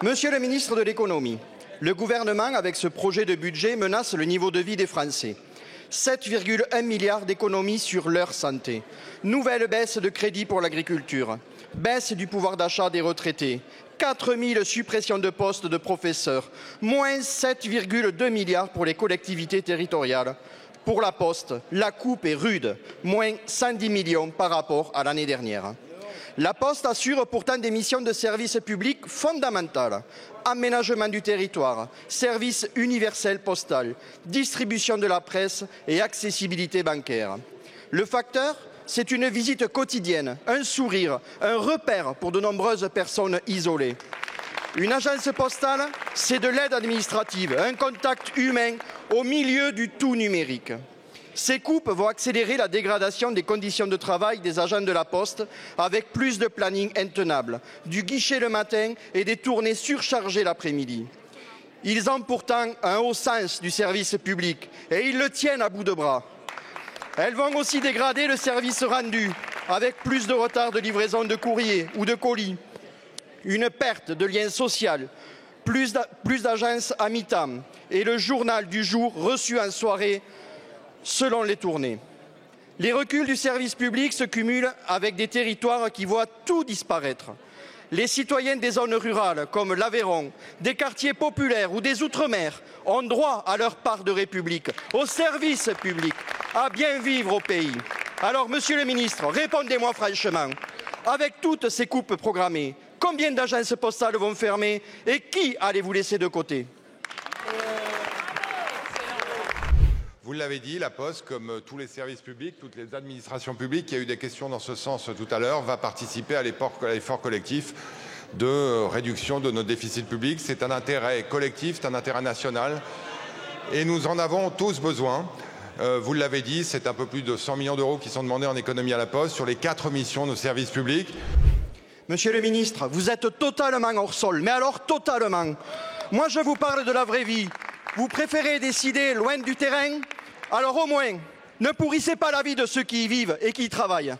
Monsieur le ministre de l'économie, le gouvernement, avec ce projet de budget, menace le niveau de vie des Français. 7,1 milliards d'économies sur leur santé. Nouvelle baisse de crédit pour l'agriculture. Baisse du pouvoir d'achat des retraités. 4 000 suppressions de postes de professeurs. Moins 7,2 milliards pour les collectivités territoriales. Pour la Poste, la coupe est rude. Moins 110 millions par rapport à l'année dernière. La Poste assure pourtant des missions de service public fondamentales. Aménagement du territoire, service universel postal, distribution de la presse et accessibilité bancaire. Le facteur, c'est une visite quotidienne, un sourire, un repère pour de nombreuses personnes isolées. Une agence postale, c'est de l'aide administrative, un contact humain au milieu du tout numérique. Ces coupes vont accélérer la dégradation des conditions de travail des agents de la Poste avec plus de planning intenable, du guichet le matin et des tournées surchargées l'après-midi. Ils ont pourtant un haut sens du service public et ils le tiennent à bout de bras. Elles vont aussi dégrader le service rendu avec plus de retard de livraison de courrier ou de colis, une perte de lien social, plus d'agences à mi-temps et le journal du jour reçu en soirée selon les tournées. Les reculs du service public se cumulent avec des territoires qui voient tout disparaître. Les citoyens des zones rurales comme l'Aveyron, des quartiers populaires ou des Outre-mer ont droit à leur part de République, au service public, à bien vivre au pays. Alors, Monsieur le ministre, répondez-moi franchement. Avec toutes ces coupes programmées, combien d'agences postales vont fermer et qui allez-vous laisser de côté ? Vous l'avez dit, la Poste, comme tous les services publics, toutes les administrations publiques, il y a eu des questions dans ce sens tout à l'heure, va participer à l'effort collectif de réduction de nos déficits publics. C'est un intérêt collectif, c'est un intérêt national et nous en avons tous besoin. Vous l'avez dit, c'est un peu plus de 100 millions d'euros qui sont demandés en économie à la Poste sur les 4 missions de services publics. Monsieur le ministre, vous êtes totalement hors sol, mais alors totalement. Moi, je vous parle de la vraie vie. Vous préférez décider loin du terrain? Alors au moins, ne pourrissez pas la vie de ceux qui y vivent et qui y travaillent.